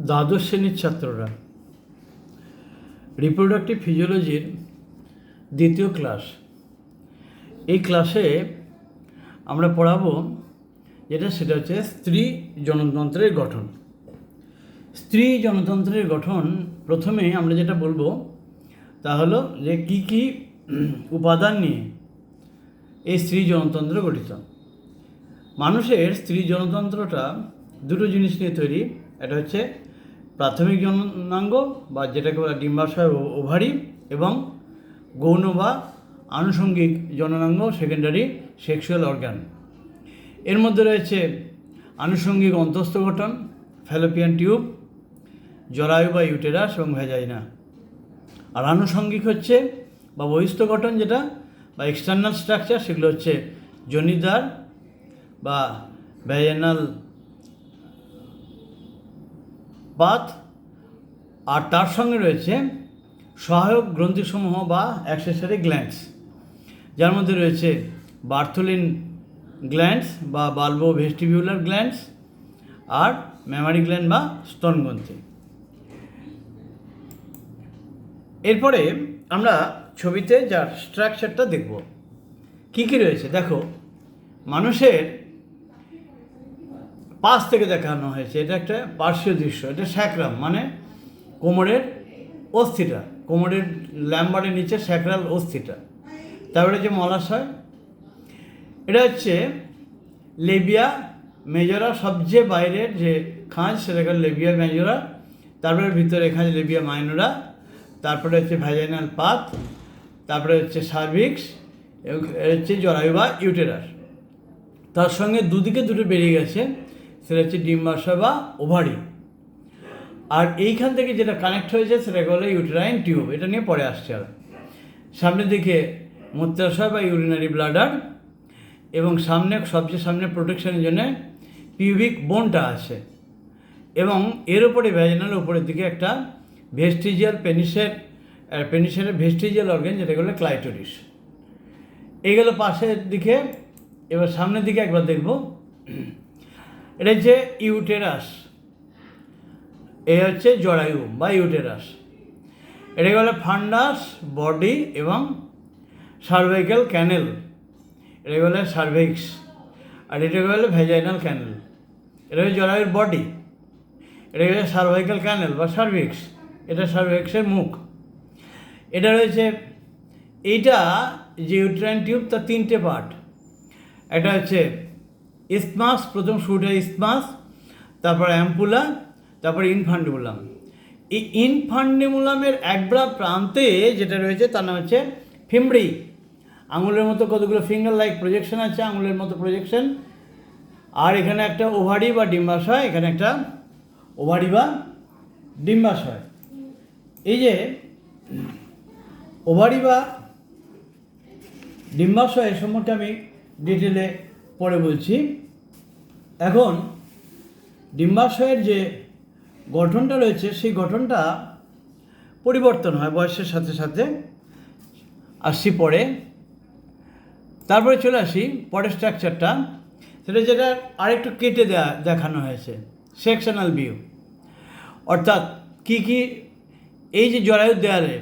দ্বাদশ শ্রেণীর ছাত্ররা রিপ্রোডাক্টিভ ফিজিওলজির দ্বিতীয় ক্লাস। এই ক্লাসে আমরা পড়াবো সেটা হচ্ছে স্ত্রী জনতন্ত্রের গঠন। স্ত্রী জনতন্ত্রের গঠন প্রথমে আমরা যেটা বলবো তা হলো যে কী কী উপাদান নিয়ে এই স্ত্রী জনতন্ত্র গঠিত। মানুষের স্ত্রী জনতন্ত্রটা দুটো জিনিস নিয়ে তৈরি। এটা হচ্ছে প্রাথমিক জননাঙ্গ বা যেটাকে বলা ডিম্বাশয় ওভারি, এবং গৌণ বা আনুষঙ্গিক জননাঙ্গ সেকেন্ডারি সেক্সুয়াল অর্গান। এর মধ্যে রয়েছে আনুষঙ্গিক অন্তঃস্থ গঠন, ফ্যালোপিয়ান টিউব, জরায়ু বা ইউটেরাস এবং ভ্যাজাইনা। আর আনুষঙ্গিক হচ্ছে বা বহিস্থ গঠন যেটা বা এক্সটার্নাল স্ট্রাকচার, সেগুলো হচ্ছে যোনিদ্বার বা ভ্যাজাইনাল পাথ। আর তার সঙ্গে রয়েছে সহায়ক গ্রন্থিসমূহ বা অ্যাক্সেসরি গ্ল্যান্ডস, যার মধ্যে রয়েছে বার্থোলিন গ্ল্যান্ডস বা বাল্বো ভেস্টিবিউলার গ্ল্যান্ডস আর ম্যামারি গ্ল্যান্ড বা স্তনগ্রন্থি। এরপরে আমরা ছবিতে যার স্ট্রাকচারটা দেখব কী কী রয়েছে। দেখো, মানুষের পাশ থেকে দেখানো হয়েছে, এটা একটা পার্শ্বীয় দৃশ্য। এটা স্যাক্রাম মানে কোমরের অস্থিটা, কোমরের ল্যাম্বারের নিচে স্যাক্রাল অস্থিটা। তারপরে হচ্ছে মলাশয়, এটা হচ্ছে লেবিয়া মেজরা, সবচেয়ে বাইরের যে খাঁজ সেটাকে লেবিয়া মেজরা। তারপরে ভিতরে খাঁজ লেবিয়া মাইনরা। তারপরে হচ্ছে ভ্যাজাইনাল পাথ, তারপরে হচ্ছে সার্ভিক্স এবং হচ্ছে জরায়ু বা ইউটেরাস। তার সঙ্গে দুদিকে দুটো বেরিয়ে গেছে, সেটা হচ্ছে ডিম্বাশয় বা ওভারি। আর এইখান থেকে যেটা কানেক্ট হয়েছে সেটাকে বলে ইউটেরাইন টিউব। এটা নিয়ে পরে আসছে। আর সামনের দিকে মূত্রাশয় বা ইউরিনারি ব্লাডার, এবং সবচেয়ে সামনে প্রোটেকশনের জন্য পিউবিক বোনটা আছে, এবং এর ওপরে ভ্যাজিনাল উপরের দিকে একটা ভেস্টিজিয়াল পেনিসের ভেস্টিজিয়াল অর্গান যেটাকে বলে ক্লাইটোরিস। এইগুলো পাশের দিকে। এবার সামনের দিকে একবার দেখব, এটা হচ্ছে ইউটেরাস, এ হচ্ছে জরায়ু বা ইউটেরাস। এটাকে বলে ফান্ডাস বডি এবং সার্ভাইকাল ক্যানেল, এটাকে বলে সার্ভিক্স। আর এটাকে বলে ভ্যাজাইনাল ক্যানেল। এটা হচ্ছে জরায়ুর বডি, এটাকে বলে সার্ভাইকাল ক্যানেল বা সার্ভিক্স। এটা সার্ভিক্সের মুখ। এটা রয়েছে এইটা যে ইউটেরাইন টিউব, তার তিনটে পার্ট। একটা হচ্ছে ইসমাস, প্রথম শুরুটা ইসমাস, তারপর অ্যাম্পুলা, তারপর ইনফান্ডিবুলাম। এই ইনফান্ডিবুলামের একবার প্রান্তে যেটা রয়েছে তার নাম হচ্ছে ফিমব্রি। আঙুলের মতো কতগুলো ফিঙ্গার লাইক প্রজেকশন আছে, আঙুলের মতো প্রজেকশন। আর এখানে একটা ওভারি বা ডিম্বাশয়, এখানে একটা ওভারি বা ডিম্বাশয়। এই যে ওভারি বা ডিম্বাশয় সম্পর্কে আমি ডিটেলে পরে বলছি। এখন ডিম্বাশয়ের যে গঠনটা রয়েছে সেই গঠনটা পরিবর্তন হয় বয়সের সাথে সাথে। আসছি পরে। তারপরে চলে আসি পরের স্ট্রাকচারটা, সেটা যেটা আরেকটু কেটে দেখানো হয়েছে, সেকশনাল ভিউ। অর্থাৎ কী কী এই যে জরায়ুর দেয়ালে,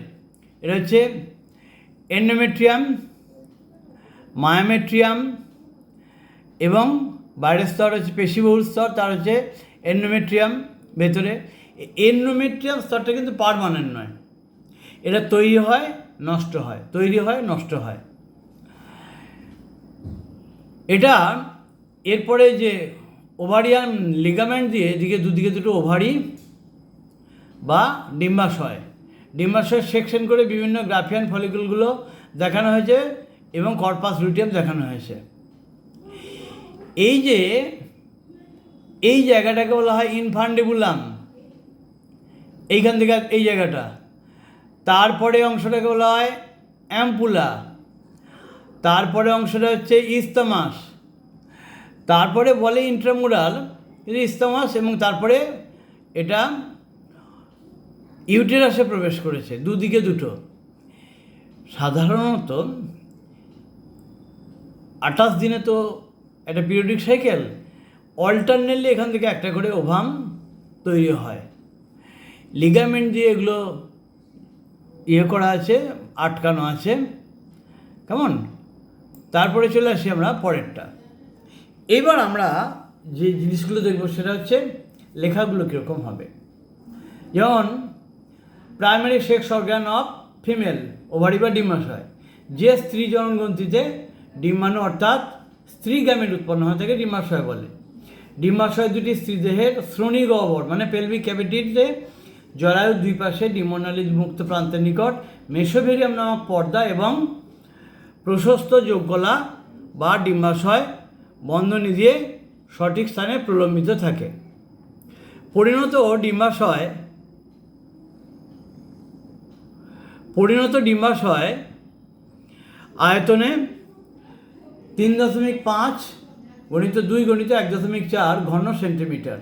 এটা হচ্ছে এন্ডোমেট্রিয়াম, মায়োমেট্রিয়াম, এবং বাইরের স্তর হচ্ছে পেশিবহুল স্তর, তার হচ্ছে এন্ডোমেট্রিয়াম ভেতরে। এন্ডোমেট্রিয়াম স্তরটা কিন্তু পার্মানেন্ট নয়, এটা তৈরি হয় নষ্ট হয়, তৈরি হয় নষ্ট হয়। এটা এরপরে যে ওভারিয়ান লিগামেন্ট দিয়ে এদিকে দুদিকে দুটো ওভারি বা ডিম্বাশয়, ডিম্বাশয় সেকশন করে বিভিন্ন গ্রাফিয়ান ফলিকুলগুলো দেখানো হয়েছে এবং কর্পাস লুটিয়াম দেখানো হয়েছে। এই যে এই জায়গাটাকে বলা হয় ইনফান্ডিবুলাম, এইখান থেকে এই জায়গাটা। তারপরে অংশটাকে বলা হয় অ্যাম্পুলা, তারপরে অংশটা হচ্ছে ইস্তামাস, তারপরে বলে ইন্ট্রামুরাল ইস্তামাস, এবং তারপরে এটা ইউটেরাসে প্রবেশ করেছে, দুদিকে দুটো। সাধারণত 28 দিনে তো একটা পিরিয়ডিক সাইকেল, অল্টারনেটলি এখান থেকে একটা করে ওভাম তৈরি হয়। লিগামেন্ট দিয়ে এগুলো করা আছে, আটকানো আছে, কেমন। তারপরে চলে আসি আমরা পরেরটা। এবার আমরা যে জিনিসগুলো দেখবো সেটা হচ্ছে লেখাগুলো কীরকম হবে। যেমন primary sex organ of female, ovary বা ডিম্বাশয়, যে স্ত্রী জননগ্রন্থিতে ডিম্বাণু অর্থাৎ স্ত্রী গ্যামেট উৎপন্ন হয় তাকে ডিম্বাশয় বলে। ডিম্বাশয় দুটি স্ত্রী দেহের শ্রোণী গহ্বর মানে পেলভিক ক্যাভিটিতে জরায়ুর দুই পাশে ডিম্বনালী মুক্ত প্রান্তের নিকট মেসোভেরিয়াম নামক পর্দা এবং প্রশস্ত যোগগলা বা ডিম্বাশয় বন্ধনী দিয়ে সঠিক স্থানে প্রলম্বিত থাকে। পরিণত ডিম্বাশয় আয়তনে 3.5 × 2 × 1.4 ঘন সেন্টিমিটার,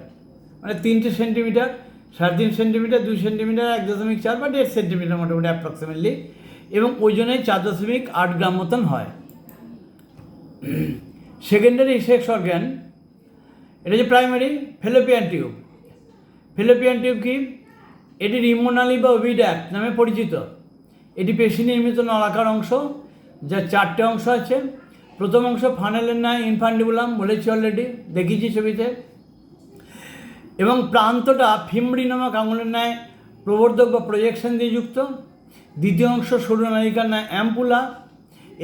মানে 3 সেন্টিমিটার, 3.5 সেন্টিমিটার, 2 সেন্টিমিটার, 1.4 বা 1.5 সেন্টিমিটার মোটামুটি অ্যাপ্রক্সিমেটলি, এবং ওজনে 4.8 গ্রাম মতন হয়। সেকেন্ডারি সেক্স অর্গ্যান, এটা যে primary fallopian tube. Fallopian tube কি? এটি রিমোনালী বা ওভিডাক্ট নামে পরিচিত। এটি পেশি নির্মিত নলাকার অংশ, যার 4টে অংশ আছে। প্রথম অংশ ফানেলের ন্যায় ইনফান্ডিবুলাম, বলেছি অলরেডি, দেখিয়েছি ছবিতে, এবং প্রান্তটা ফিমড়ি নামক আঙুলের ন্যায় প্রবর্ধক বা প্রজেকশন দিয়ে যুক্ত। দ্বিতীয় অংশ সরু নালিকার ন্যায় অ্যাম্পুলা,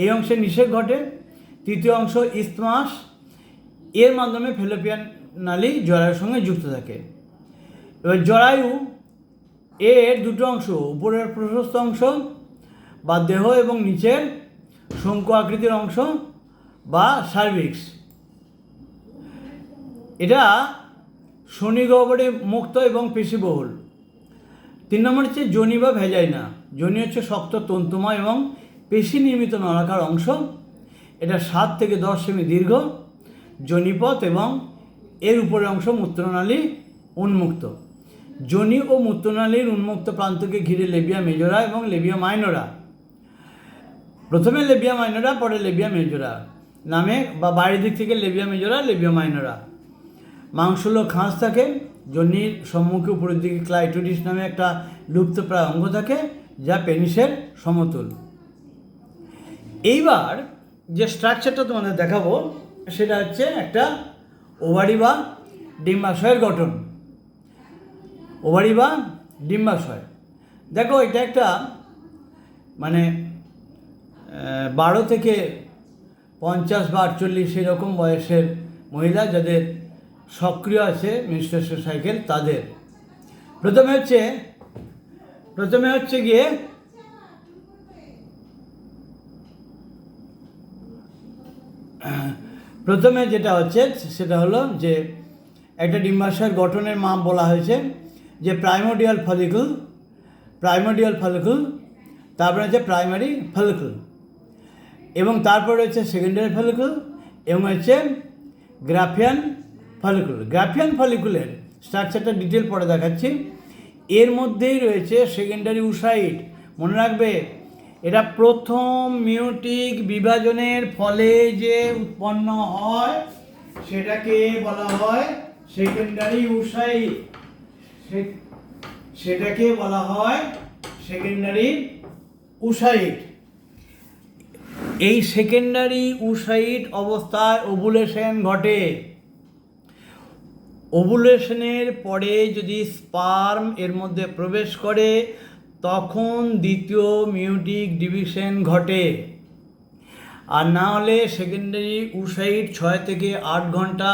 এই অংশে নিষেক ঘটে। তৃতীয় অংশ ইসথমাস, এর মাধ্যমে ফেলোপিয়ান নালী জরায়ুর সঙ্গে যুক্ত থাকে। এবার জরায়ু এর দুটো অংশ, উপরের প্রশস্ত অংশ বা দেহ এবং নিচের শঙ্কু আকৃতির অংশ বা সার্ভিক্স। এটা শনি গহ্বরে মুক্ত এবং পেশিবহুল। 3 নম্বর হচ্ছে যোনি বা ভেজাইনা। যোনি হচ্ছে শক্ত তন্তুময় এবং পেশি নির্মিত নলাকার অংশ। এটা 7 থেকে 10 সেমি দীর্ঘ যোনিপথ এবং এর উপরের অংশ মূত্রনালী উন্মুক্ত। যোনি ও মূত্রনালীর উন্মুক্ত প্রান্তকে ঘিরে লেবিয়া মেজরা এবং লেবিয়া মাইনরা, প্রথমে লেবিয়া মাইনরা পরে লেবিয়া মেজরা নামে, বা বাইরের দিক থেকে লেবিয়া মেজরা, লেবিয়া মাইনরা। মাংসলো খাঁজ থাকে। যোনির সম্মুখে উপরের দিকে ক্লাইটোরিস নামে একটা লুপ্তপ্রায় অঙ্গ থাকে যা পেনিসের সমতুল। এইবার যে স্ট্রাকচারটা তোমাদের দেখাবো সেটা হচ্ছে একটা ওভারি বা ডিম্বাশয়ের গঠন। ওভারি বা ডিম্বাশয়, দেখো এটা একটা মানে 12 থেকে 50 বা 48 এরকম বয়সের মহিলা যাদের সক্রিয় আছে মেনস্ট্রুয়েশন সাইকেল, তাদের প্রথমে হচ্ছে গিয়ে প্রথমে যেটা হচ্ছে সেটা হলো যে একটা ডিম্বাশয়ের গঠনের মাপ বলা হয়েছে যে প্রাইমোডিয়াল ফলিকল, তারপরে হচ্ছে প্রাইমারি ফলিকল, এবং তারপরে হচ্ছে সেকেন্ডারি ফলিকল, এবং হচ্ছে গ্রাফিয়ান ফলিকুলের স্ট্রাকচারটা ডিটেল পরে দেখাচ্ছি। এর মধ্যেই রয়েছে সেকেন্ডারি উসাইট। মনে রাখবে, এটা প্রথম মিওটিক বিভাজনের ফলে যে উৎপন্ন হয় সেটাকে বলা হয় সেকেন্ডারি উসাইট। সেটাকে বলা হয় সেকেন্ডারি উসাইট। এই সেকেন্ডারি উসাইট অবস্থায় ওভুলেশন ঘটে। ওভুলেশনের পরে যদি স্পার্ম এর মধ্যে প্রবেশ করে তখন দ্বিতীয় মিওটিক ডিভিশন ঘটে, আর না হলে সেকেন্ডারি উসাইট 6 থেকে 8 ঘন্টা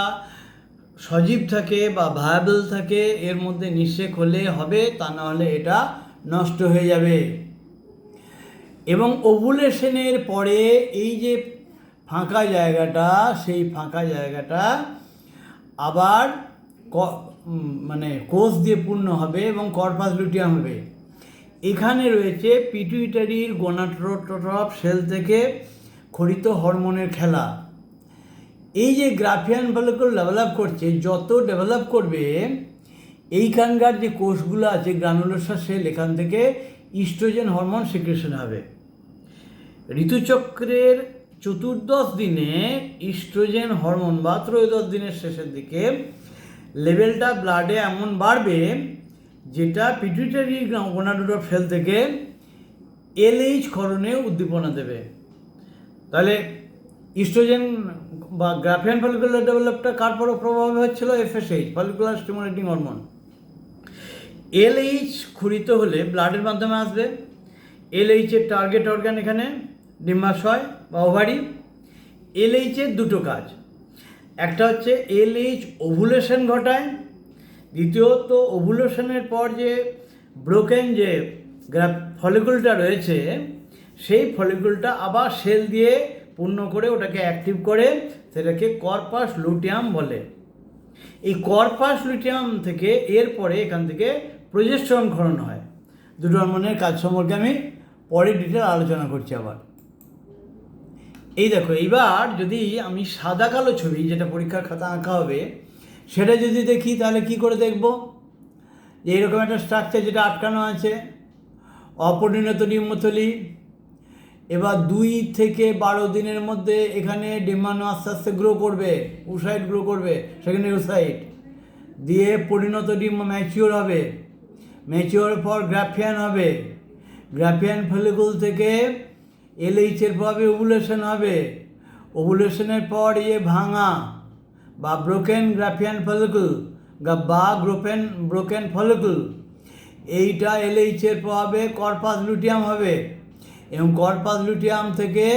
সজীব থাকে বা ভায়াবল থাকে, এর মধ্যে নিষেক হলে হবে, তা না হলে এটা নষ্ট হয়ে যাবে। এবং ওভুলেশনের পরে এই যে ফাঁকা জায়গাটা, সেই ফাঁকা জায়গাটা আবার মানে কোষ দিয়ে পূর্ণ হবে এবং কর্পাস লুটিয়াম হবে। এখানে রয়েছে পিটুইটারির গোনাডোট্রপ সেল থেকে খরিত হরমোনের খেলা। এই যে গ্রাফিয়ান ফলিকল ডেভেলপ করছে, যত ডেভেলপ করবে এইখানকার যে কোষগুলো আছে গ্রানুলোসার সেল, এখান থেকে ইস্ট্রোজেন হরমোন সিক্রেশন হবে। ঋতুচক্রের 14 দিনে ইস্ট্রোজেন হরমোন বা 13 দিনের শেষের দিকে লেভেলটা ব্লাডে এমন বাড়বে যেটা পিটুইটারি গোনাডোট্রপ সেল থেকে এলএইচ ক্ষরণে উদ্দীপনা দেবে। তাহলে ইস্ট্রোজেন বা গ্রাফিয়ান ফলিকুলার ডেভেলপটা কার পর প্রভাবে হচ্ছিল? FSH, follicular stimulating hormone. LH ক্ষরিত হলে ব্লাডের মাধ্যমে আসবে। এলএইচের টার্গেট অর্গান এখানে ডিম্বাশয় বা ওভারি। এলএইচের দুটো কাজ, একটা হচ্ছে এলএইচ ওভুলেশন ঘটায়, দ্বিতীয়ত ওভুলেশনের পর যে ব্রোকেন যে ফলিকুলটা রয়েছে সেই ফলিকুলটা আবার সেল দিয়ে পূর্ণ করে ওটাকে অ্যাক্টিভ করে, সেটাকে কর্পাস লুটিয়াম বলে। এই কর্পাস লুটিয়াম থেকে এরপরে এখান থেকে প্রজেস্টেরন ক্ষরণ হয়। দুটো হরমোনের কাজ সম্পর্কে আমি পরে ডিটেল আলোচনা করছি আবার। এই দেখো, এইবার যদি আমি সাদা কালো ছবি, যেটা পরীক্ষার খাতা আঁকা হবে, সেটা যদি দেখি তাহলে কি করে দেখব? যে এরকম একটা স্ট্রাকচার যেটা আটকানো আছে, অপরিণত ডিম্বথলি। এবার 2 থেকে 12 দিনের মধ্যে এখানে ডিম্বাণু আস্তে আস্তে গ্রো করবে, উসাইট গ্রো করবে, সেখানে উসাইট দিয়ে পরিণত ডিম্ব ম্যাচিওর হবে। ম্যাচিওর পর গ্রাফিয়ান হবে। গ্রাফিয়ান ফলিকুল থেকে এলএইচের প্রভাবে ওভুলেশন হবে। ওভুলেশনের পর ভাঙা বা ব্রোকেন গ্রাফিয়ান ফলিকুল বা ব্রোকেন ফলিকুল, এইটা এলএইচের প্রভাবে কর্পাস লুটিয়াম হবে এবং কর্পাস লুটিয়াম থেকে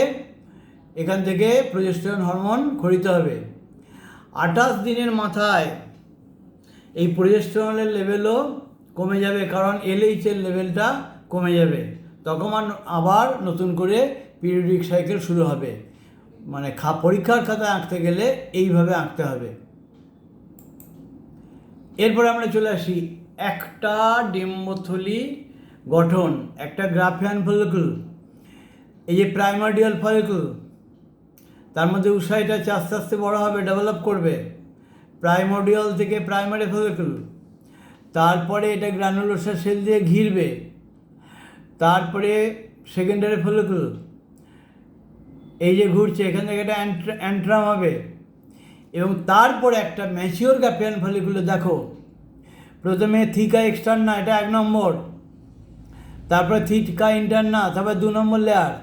এখান থেকে প্রজেস্টেরন হরমোন ক্ষরিত হবে। 28 দিনের মাথায় এই প্রজেস্টেরনের লেভেলও কমে যাবে, কারণ এলএইচের লেভেলটা কমে যাবে। তখন আবার নতুন করে পিরিয়ডিক সাইকেল শুরু হবে। মানে পরীক্ষার খাতায় আঁকতে গেলে এইভাবে আঁকতে হবে। এরপরে আমরা চলে আসি একটা ডিম্বথলি গঠন, একটা গ্রাফিয়ান ফলিকুল, এই যে প্রাইমার্ডিয়াল ফলিকুল, তার মধ্যে উসাইট আছে, আস্তে আস্তে বড় হবে, ডেভেলপ করবে। প্রাইমোডিয়াল থেকে প্রাইমারি ফলিকুল, তারপরে এটা গ্রানুলোসার সেল দিয়ে ঘিরবে, তারপরে সেকেন্ডারি ফলিকুল, এই যে ঘুরছে, এখান থেকে একটা অ্যান্ট্রাম হবে এবং তারপরে একটা ম্যাচিওর গ্রাফিয়ান ফলিকুলে দেখো, প্রথমে থিকা এক্সটার্না, এটা 1 নম্বর, তারপরে থিকা ইন্টারনা, তারপরে 2 নম্বর লেয়ার,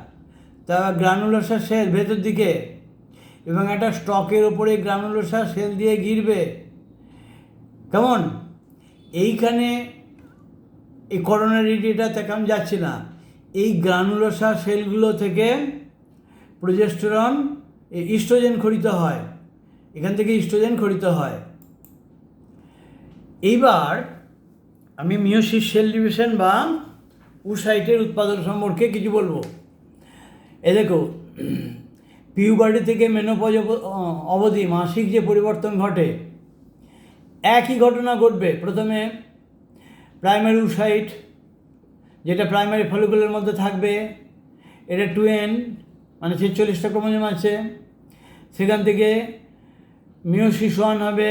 তারপর গ্রানুলোসার সেল ভেতর দিকে এবং একটা স্টকের ওপরে গ্রানুলোসার সেল দিয়ে ঘিরবে। কেমন? এইখানে এই করোনারিটিটা থেকে আমি যাচ্ছি না, এই গ্রানুলোসার সেলগুলো থেকে প্রজেস্টেরন ইস্ট্রোজেন ক্ষরিত হয়, এখান থেকে ইস্ট্রোজেন ক্ষরিত হয়। এইবার আমি মিওসিস সেল ডিভিশন বা উসাইটের উৎপাদন সম্পর্কে কিছু বলবো। এ দেখো, পিউবার্টি থেকে মেনোপজ অবধি মাসিক যে পরিবর্তন ঘটে, একই ঘটনা ঘটবে। প্রথমে প্রাইমারি উসাইট, যেটা প্রাইমারি ফলিকুলের মধ্যে থাকবে, এটা 2n মানে 46টা ক্রোমোজোম আছে। সেখান থেকে মিওসিস 1 হবে,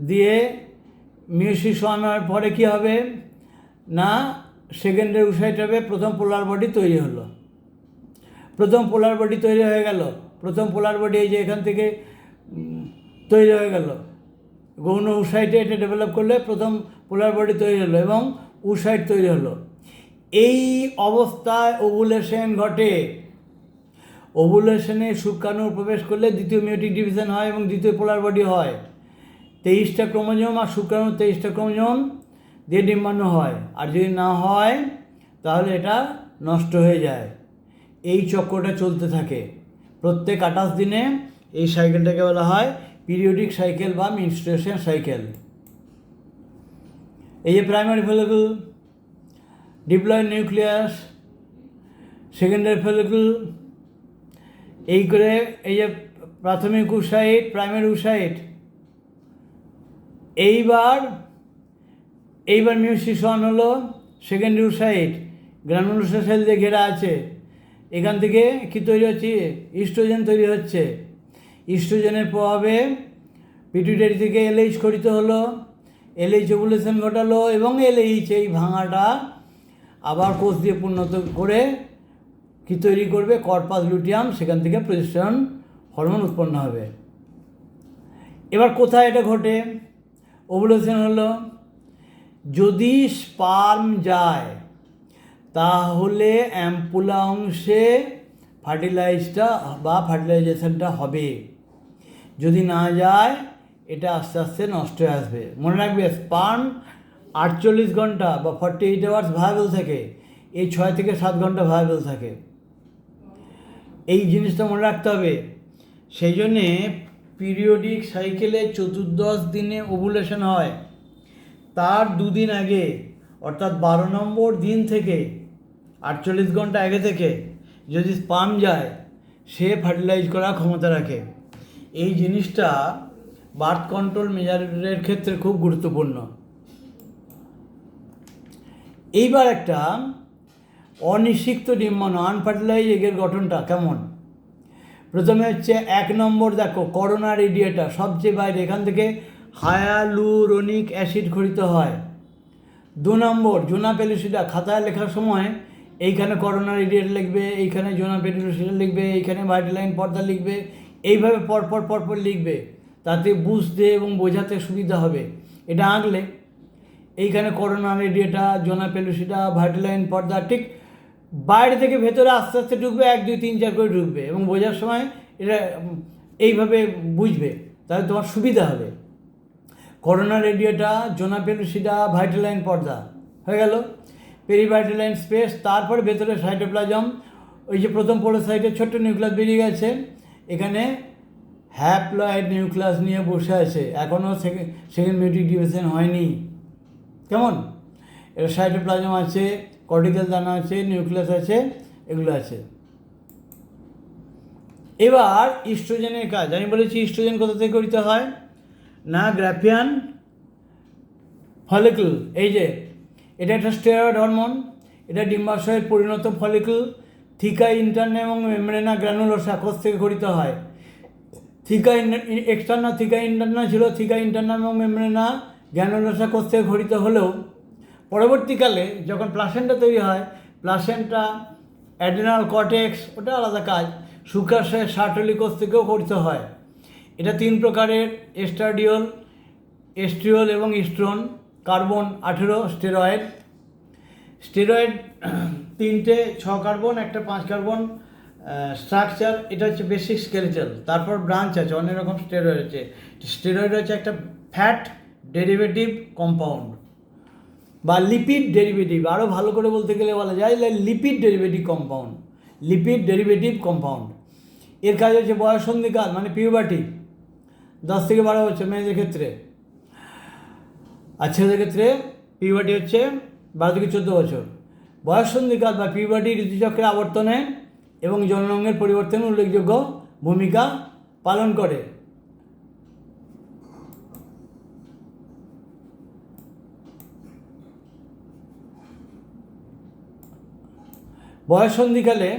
দিয়ে মিওসিস 1 হওয়ার পরে কী হবে না, সেকেন্ডারি উসাইট হবে, প্রথম পোলার বডি তৈরি হলো। প্রথম পোলার বডি তৈরি হয়ে গেল, প্রথম পোলার বডি এই যে এখান থেকে তৈরি হয়ে গেল, গৌণ উসাইটে এটা ডেভেলপ করলে প্রথম পোলার বডি তৈরি হলো এবং উসাইট তৈরি হলো। এই অবস্থায় ওভুলেশন ঘটে। ওভুলেশনে শুক্রাণু প্রবেশ করলে দ্বিতীয় মিওটিক ডিভিশন হয় এবং দ্বিতীয় পোলার বডি হয়। 23টা ক্রোমোজোম আর শুক্রাণু 23টা ক্রোমোজোম দিয়ে ডিম্বাণু হয়, আর যদি না হয় তাহলে এটা নষ্ট হয়ে যায়। এই চক্রটা চলতে থাকে প্রত্যেক 28 দিনে। এই সাইকেলটাকে বলা হয় পিরিয়ডিক সাইকেল বা মেনস্ট্রুয়েশন সাইকেল। এই যে primary follicle, diploid nucleus, secondary follicle, এই করে এই যে প্রাথমিক উসাইট, প্রাইমারি উসাইট, এইবার মিওসিস 1 হলো, সেকেন্ডারি উসাইট গ্রানুলোসার সেল দিয়ে ঘেরা আছে। এখান থেকে কী তৈরি হচ্ছে? ইস্ট্রোজেন তৈরি হচ্ছে। ইস্ট্রোজেনের প্রভাবে পিটুইটারি থেকে এলএইচ ক্ষরিত হলো, এলএইচ ওভুলেশন ঘটালো এবং এলএইচ এই ভাঙাটা আবার কোষ দিয়ে পূর্ণত করে কী তৈরি করবে? কর্পাস লুটিয়াম, সেখান থেকে প্রজেস্টেরন হরমোন উৎপন্ন হবে। এবার কোথায় এটা ঘটে? ওভুলেশন হলো, যদি স্পার্ম যায় তাহলে অ্যাম্পুলা অংশে ফার্টিলাইজেশনটা হবে। যদি না যায় এটা আস্তে আস্তে নষ্ট হয়ে আসবে। মনে রাখবে, স্পার্ম 48 ঘন্টা বা 48 আওয়ার্স ভায়াবল থাকে, এই 6 থেকে 7 ঘন্টা ভায়াবল থাকে। এই জিনিসটা মনে রাখতে হবে। সেই জন্যে পিরিয়ডিক সাইকেলে 14 দিনে ওভুলেশন হয়, তার 2 দিন আগে অর্থাৎ 12 নম্বর দিন থেকে 48 ঘন্টা আগে থেকে যদি স্পার্ম যায়, সে ফার্টিলাইজ করার ক্ষমতা রাখে। এই জিনিসটা বার্থ কন্ট্রোল মেজারের ক্ষেত্রে খুব গুরুত্বপূর্ণ। এইবার একটা অনিষিক্ত ডিম্বাণু আনফার্টিলাইজ এগের গঠনটা কেমন। প্রথমে হচ্ছে 1 নম্বর, দেখো করোনা রেডিয়েটার সবচেয়ে বাইরে, এখান থেকে হায়ালুরোনিক অ্যাসিড খরিত হয়। 2 নম্বর জোনা পেলুসিডা, খাতায় লেখার সময় এইখানে করোনা রেডিয়েটার লিখবে, এইখানে জোনা পেলুসিডা লিখবে, এইখানে ভাইটালাইন পর্দা লিখবে, এইভাবে পরপর লিখবে, তাতে বুঝতে এবং বোঝাতে সুবিধা হবে। এটা আঁকলে এইখানে করোনা রেডিয়েটার, জোনা পেলুসিডা, ভাইটালাইন পর্দা ঠিক বাইরে থেকে ভেতরে আস্তে আস্তে ঢুকবে, 1 2 3 4 করে ঢুকবে, এবং বোঝার সময় এটা এইভাবে বুঝবে, তাহলে তোমার সুবিধা হবে। করোনা রেডিয়েটার, জোনা পেলুসিডা, ভাইটালাইন পর্দা হয়ে গেল। পেরিভাইটালাইন স্পেস, তারপরে ভেতরে সাইটোপ্লাজম, ওই যে প্রথম পোরোসাইটের ছোট্ট নিউক্লিয়াস বেরিয়ে গেছে, এখানে হ্যাপ্লয়েড নিউক্লিয়াস নিয়ে বসে আছে, এখনও সেকেন্ড মিউটিক ডিভিশন হয়নি। কেমন? এটা সাইটোপ্লাজম আছে, কর্টিক্যাল দানা আছে, নিউক্লিয়াস আছে, এগুলো আছে। এবার ইস্ট্রোজেনের কাজ, আমি বলেছি ইস্ট্রোজেন কোথা থেকে করিতে হয় না, গ্রাফিয়ান ফলিকল। এই যে এটা একটা স্টেরয়েড হরমোন, এটা ডিম্বাশয়ের পরিণত ফলিকল, থিকা ইন্টারনা এবং মেমব্রেনা গ্র্যানুলোসা কোষ থেকে করিতে হয়। থিকা এক্সটার্না, থিকা ইন্টারনা ছিল, থিকা ইন্টারনা এবং মেমব্রেনা গ্র্যানুলোসা কোষ থেকে খরিত হলেও পরবর্তীকালে যখন প্লাসেন্টা তৈরি হয়, প্লাসেন্টা, অ্যাডেনাল কর্টেক্স, ওটা আলাদা কাজ, শুক্রাশয় সার্টলি কোষ থেকেও করতে হয়। এটা 3 প্রকারের, এস্ট্রাডিওল, এস্ট্রিওল এবং ইস্ট্রন। Carbon 18 steroid. স্টেরয়েড 3টে 6 কার্বন, একটা 5 কার্বন স্ট্রাকচার, এটা হচ্ছে বেসিক স্কেলেটাল। তারপর ব্রাঞ্চ আছে, অনেক রকম স্টেরয়েড আছে। স্টেরয়েড হচ্ছে একটা ফ্যাট ডেরিভেটিভ কম্পাউন্ড বা লিপিড ডেরিভেটিভ, আরও ভালো করে বলতে গেলে বলা যায় lipid derivative compound. Lipid derivative compound, এর কাজ হচ্ছে বয়ঃসন্ধিকাল মানে পিউবার্টি, 10 থেকে 12 বছর মেয়েদের ক্ষেত্রে, আর ছেলেদের ক্ষেত্রে পিউবার্টি হচ্ছে 12 থেকে 14 বছর। বয়ঃসন্ধিকাল বা পিউবার্টি ঋতুচক্রের আবর্তনে এবং জননাঙ্গের পরিবর্তনে উল্লেখযোগ্য ভূমিকা পালন করে। বয়ঃসন্ধিকালে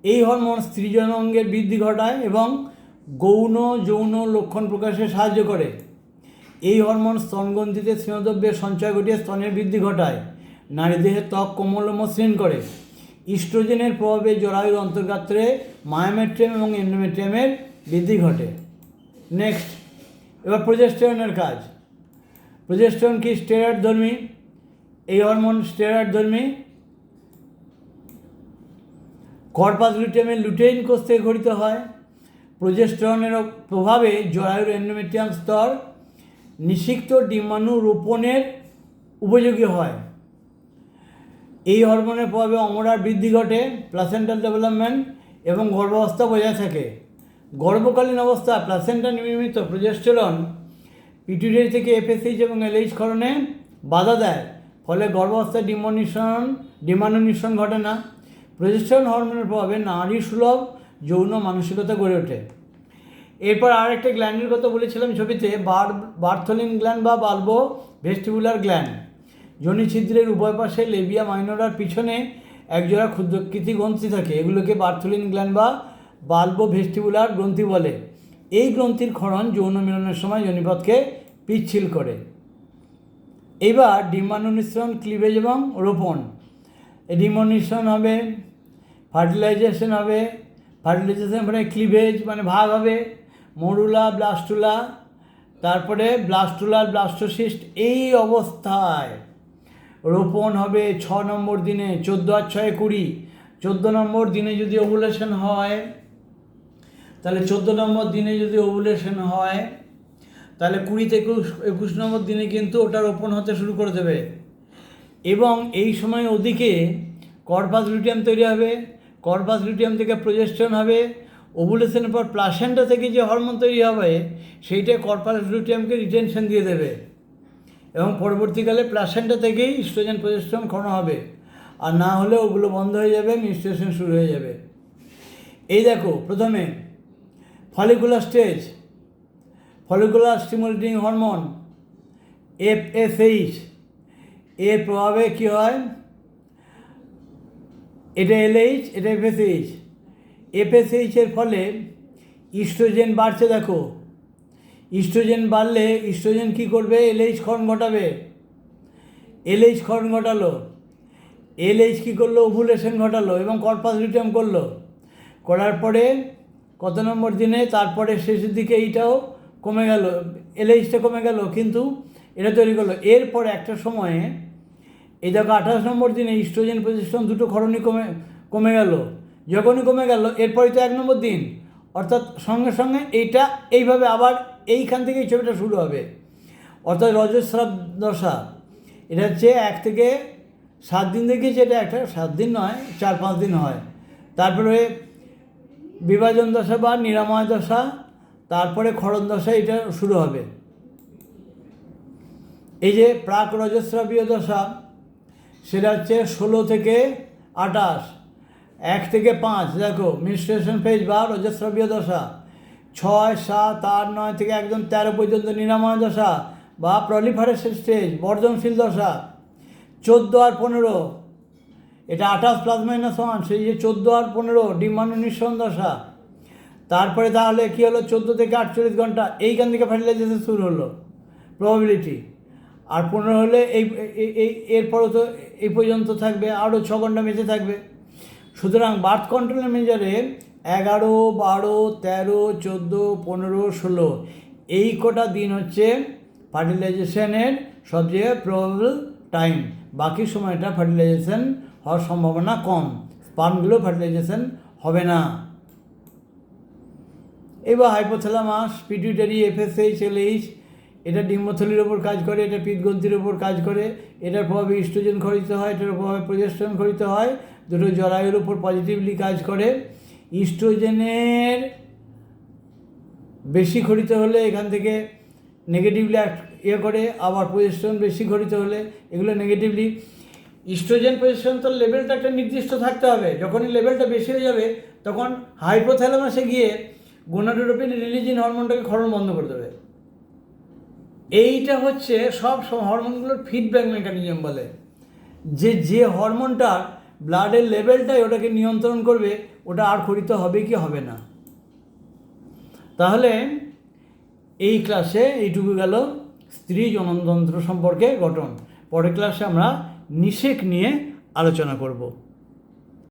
এই হরমোন স্ত্রী জননাঙ্গের বৃদ্ধি ঘটায় এবং গৌণ যৌন লক্ষণ প্রকাশে সাহায্য করে। এই হরমোন স্তনগ্রন্থিতে স্নেহদ্রব্যের সঞ্চয় ঘটিয়ে স্তনের বৃদ্ধি ঘটায়। নারী দেহের ত্বক কোমল ও মসৃণ করে। ইস্ট্রোজেনের প্রভাবে জরায়ুর অন্তর্গাত্রে মায়োমেট্রিয়াম এবং এন্ডোমেট্রিয়ামের বৃদ্ধি ঘটে। নেক্সট, এবার প্রোজেস্টেরনের কাজ। প্রোজেস্টেরন কি? স্টেরয়েড ধর্মী। এই হরমোন স্টেরয়েড ধর্মী। কর্পাস লুটেয়ামের লুটেইন কোষ থেকে ঘটিত হয়। প্রোজেস্টেরনের প্রভাবে জরায়ুর এন্ডোমেট্রিয়াম স্তর নিষিক্ত ডিম্বাণু রোপণের উপযোগী হয়। এই হরমোনের প্রভাবে অমরার বৃদ্ধি ঘটে, প্লাসেন্টাল ডেভেলপমেন্ট এবং গর্ভাবস্থা বজায় থাকে। গর্ভকালীন অবস্থা প্লাসেন্টা নির্মিত প্রোজেস্টেরন পিটুইটারি থেকে এফএসএইচ এবং এলএইচ ক্ষরণে বাধা দেয়, ফলে গর্ভাবস্থায় ডিম্বাণু নিঃসরণ ঘটে না। প্রোজেস্টেরন হরমোনের প্রভাবে নারী সুলভ যৌন মানসিকতা গড়ে ওঠে। এরপর আরেকটা গ্ল্যান্ডের কথা বলেছিলাম ছবিতে, বার্থলিন গ্ল্যান্ড বা বাল্বো ভেস্টিবুলার গ্ল্যান্ড। যোনি ছিদ্রের উভয় পাশে লেবিয়া মাইনরার পিছনে একজোড়া ক্ষুদ্রাকৃতি গ্রন্থি থাকে, এগুলোকে বার্থলিন গ্ল্যান্ড বা বাল্বো ভেস্টিবুলার গ্রন্থি বলে। এই গ্রন্থির ক্ষরণ যৌন মিলনের সময় যোনিপথকে পিচ্ছিল করে। এবার ডিম্বাণু নিঃসরণ, ক্লিভেজ এবং রোপণ। ডিম্বাণু নিঃসরণ হবে, ফার্টিলাইজেশন হবে, ফার্টিলাইজেশন মানে ক্লিভেজ মানে ভাগ হবে, মরুলা ব্লাস্টুলা, তারপরে ব্লাস্টুলার ব্লাস্টোসিস্ট এই অবস্থায় রোপণ হবে 6 নম্বর দিনে, 14 আর 6 20। 14 নম্বর দিনে যদি ওভুলেশন হয়, তাহলে 14 নম্বর দিনে যদি ওভুলেশন হয়, তাহলে 20 থেকে 21 নম্বর দিনে কিন্তু ওটা রোপণ হতে শুরু করে দেবে। এবং এই সময় ওদিকে কর্পাস লুটিয়াম তৈরি হবে, কর্পাস লুটিয়াম থেকে প্রজেস্টেরন হবে, ওভুলেশনের পর প্লাসেন্টা থেকে যে হরমোন তৈরি হবে সেইটা কর্পাস লুটিয়ামকে রিটেনশন দিয়ে দেবে, এবং পরবর্তীকালে প্লাসেন্টা থেকেই ইস্ট্রোজেন প্রজেস্টেরন ক্ষরণ হবে। আর না হলে ওগুলো বন্ধ হয়ে যাবে, মেনস্ট্রুয়েশন শুরু হয়ে যাবে। এই দেখো, প্রথমে follicular stage, follicular stimulating hormone FSH এর প্রভাবে কী হয়, এটা LH, এটা FSH। FSH এর ফলে ইস্ট্রোজেন বাড়ছে। দেখো, ইস্ট্রোজেন বাড়লে ইস্ট্রোজেন কী করবে, LH ক্ষরণ ঘটাবে। LH ক্ষরণ ঘটালো, LH কী করলো, ওভুলেশন ঘটালো এবং কর্পাস লুটিয়াম করলো। করার পরে কত নম্বর দিনে, তারপরে শেষের দিকে এইটাও কমে গেল, LHটা কমে গেল, কিন্তু এটা তৈরি করলো। এরপর একটা সময়ে এই দেখো 28 নম্বর দিনে ইস্ট্রোজেন প্রজেস্টেরন দুটো ক্ষরণই কমে গেল। যখনই কমে গেল এরপরই তো 1 নম্বর দিন, অর্থাৎ সঙ্গে সঙ্গে এইটা এইভাবে আবার এইখান থেকে এই ছবিটা শুরু হবে, অর্থাৎ রজস্রাব দশা। এটা হচ্ছে 1 থেকে 7 দিন দেখিয়েছে, এটা একটা 7 দিন নয়, 4-5 দিন হয়। তারপরে বিভাজন দশা বা নিরাময় দশা, তারপরে ক্ষরণ দশা, এটা শুরু হবে। এই যে প্রাক রজস্রাবীয় দশা, সেটা হচ্ছে 16 থেকে 28, 1 থেকে 5 দেখো মেনস্ট্রুয়েশন ফেজ বা রজস্রাবীয় দশা, 6, 7, 8, 9 থেকে একদম 13 পর্যন্ত নিরাময় দশা বা প্রলিফারেশন স্টেজ, বর্ধনশীল দশা। 14 আর 15, এটা 28 ± 1, সেই যে 14 আর 15 ডিম্বাণু নিঃসরণ দশা। তারপরে তাহলে কী হলো, 14 থেকে 48 ঘন্টা, এইখান থেকে ফার্টিলাইজেশন শুরু হলো, প্রবাবিলিটি। আর 15 হলে এরপরও তো এই পর্যন্ত থাকবে, আরও 6 ঘন্টা বেঁচে থাকবে। সুতরাং বার্থ কন্ট্রোলের মেজারে 11, 12, 13, 14, 15, 16 এই কটা দিন হচ্ছে ফার্টিলাইজেশনের সবচেয়ে প্রবাবল টাইম। বাকি সময়টা ফার্টিলাইজেশন হওয়ার সম্ভাবনা কম, স্পার্মগুলো ফার্টিলাইজেশন হবে না। এবার হাইপোথ্যালামাস, পিটুইটারি, FSH, LH, এটা ডিম্বথলির ওপর কাজ করে, এটা পিত্তগ্রন্থির ওপর কাজ করে, এটার প্রভাবে ইস্ট্রোজেন খরিত হয়, এটার প্রভাবে প্রজেস্টেরন খরিত হয়, দুটো জরায়ুর উপর পজিটিভলি কাজ করে। ইস্ট্রোজেনের বেশি খরিত হলে এখান থেকে নেগেটিভলি করে, আবার প্রজেস্টেরন বেশি খরিত হলে এগুলো নেগেটিভলি। ইস্ট্রোজেন প্রজেস্টেরন তো লেভেলটা একটা নির্দিষ্ট থাকতে হবে, যখনই লেভেলটা বেশি হয়ে যাবে তখন হাইপোথ্যালামাসে গিয়ে গোনাডোট্রোপিন রিলিজিং হরমোনটাকে ক্ষরণ বন্ধ করে দেবে। এইটা হচ্ছে সব হরমোনগুলোর ফিডব্যাক মেকানিজম বলে, যে হরমোনটার ব্লাডের লেভেলটাই ওটাকে নিয়ন্ত্রণ করবে, ওটা আর খরিত হবে কি হবে না। তাহলে এই ক্লাসে এইটুকু গেল স্ত্রী জননতন্ত্র সম্পর্কে গঠন। পরের ক্লাসে আমরা নিষেক নিয়ে আলোচনা করব।